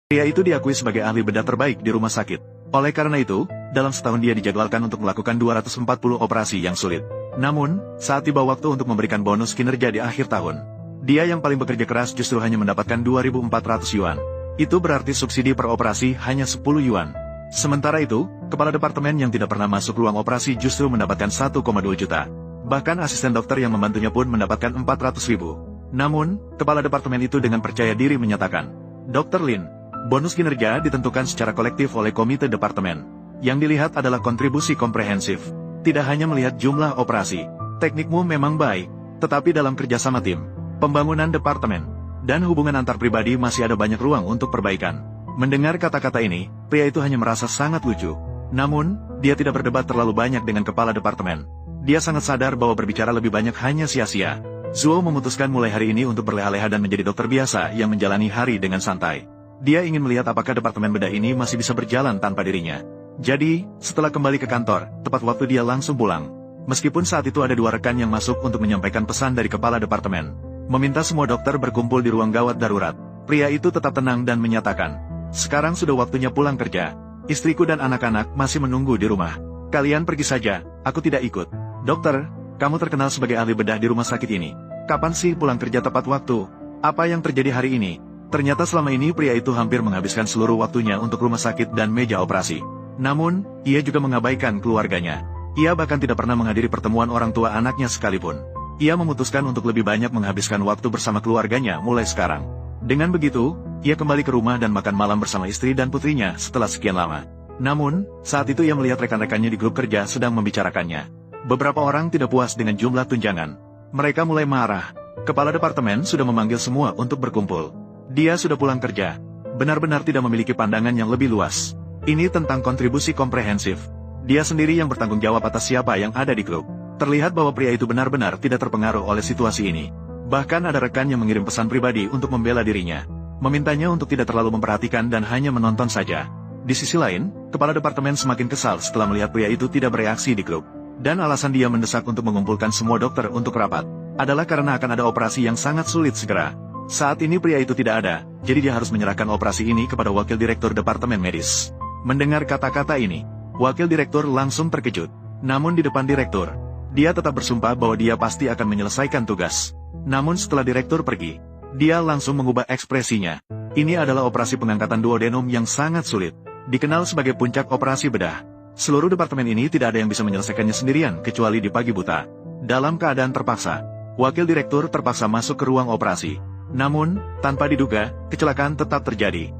Pria itu diakui sebagai ahli bedah terbaik di rumah sakit. Oleh karena itu, dalam setahun dia dijadwalkan untuk melakukan 240 operasi yang sulit. Namun, saat tiba waktu untuk memberikan bonus kinerja di akhir tahun, dia yang paling bekerja keras justru hanya mendapatkan 2.400 yuan. Itu berarti subsidi per operasi hanya 10 yuan. Sementara itu, kepala departemen yang tidak pernah masuk ruang operasi justru mendapatkan 1,2 juta. Bahkan asisten dokter yang membantunya pun mendapatkan 400 ribu. Namun, kepala departemen itu dengan percaya diri menyatakan, "Dr. Lin, bonus kinerja ditentukan secara kolektif oleh komite departemen. Yang dilihat adalah kontribusi komprehensif. Tidak hanya melihat jumlah operasi. Teknikmu memang baik, tetapi dalam kerjasama tim, pembangunan departemen, dan hubungan antar pribadi masih ada banyak ruang untuk perbaikan." Mendengar kata-kata ini, pria itu hanya merasa sangat lucu. Namun, dia tidak berdebat terlalu banyak dengan kepala departemen. Dia sangat sadar bahwa berbicara lebih banyak hanya sia-sia. Zuo memutuskan mulai hari ini untuk berleha-leha dan menjadi dokter biasa yang menjalani hari dengan santai. Dia ingin melihat apakah departemen bedah ini masih bisa berjalan tanpa dirinya. Jadi, setelah kembali ke kantor, tepat waktu dia langsung pulang. Meskipun saat itu ada 2 rekan yang masuk untuk menyampaikan pesan dari kepala departemen, meminta semua dokter berkumpul di ruang gawat darurat. Pria itu tetap tenang dan menyatakan, "Sekarang sudah waktunya pulang kerja. Istriku dan anak-anak masih menunggu di rumah. Kalian pergi saja, aku tidak ikut." "Dokter, kamu terkenal sebagai ahli bedah di rumah sakit ini. Kapan sih pulang kerja tepat waktu? Apa yang terjadi hari ini?" Ternyata selama ini pria itu hampir menghabiskan seluruh waktunya untuk rumah sakit dan meja operasi. Namun, ia juga mengabaikan keluarganya. Ia bahkan tidak pernah menghadiri pertemuan orang tua anaknya sekalipun. Ia memutuskan untuk lebih banyak menghabiskan waktu bersama keluarganya mulai sekarang. Dengan begitu, ia kembali ke rumah dan makan malam bersama istri dan putrinya setelah sekian lama. Namun, saat itu ia melihat rekan-rekannya di grup kerja sedang membicarakannya. Beberapa orang tidak puas dengan jumlah tunjangan. Mereka mulai marah. Kepala departemen sudah memanggil semua untuk berkumpul. Dia sudah pulang kerja. Benar-benar tidak memiliki pandangan yang lebih luas. Ini tentang kontribusi komprehensif. Dia sendiri yang bertanggung jawab atas siapa yang ada di grup. Terlihat bahwa pria itu benar-benar tidak terpengaruh oleh situasi ini. Bahkan ada rekan yang mengirim pesan pribadi untuk membela dirinya. Memintanya untuk tidak terlalu memperhatikan dan hanya menonton saja. Di sisi lain, kepala departemen semakin kesal setelah melihat pria itu tidak bereaksi di grup. Dan alasan dia mendesak untuk mengumpulkan semua dokter untuk rapat adalah karena akan ada operasi yang sangat sulit segera. Saat ini pria itu tidak ada, jadi dia harus menyerahkan operasi ini kepada wakil direktur departemen medis. Mendengar kata-kata ini, wakil direktur langsung terkejut. Namun di depan direktur, dia tetap bersumpah bahwa dia pasti akan menyelesaikan tugas. Namun setelah direktur pergi, dia langsung mengubah ekspresinya. Ini adalah operasi pengangkatan duodenum yang sangat sulit, dikenal sebagai puncak operasi bedah. Seluruh departemen ini tidak ada yang bisa menyelesaikannya sendirian kecuali di pagi buta. Dalam keadaan terpaksa, wakil direktur terpaksa masuk ke ruang operasi. Namun, tanpa diduga, kecelakaan tetap terjadi.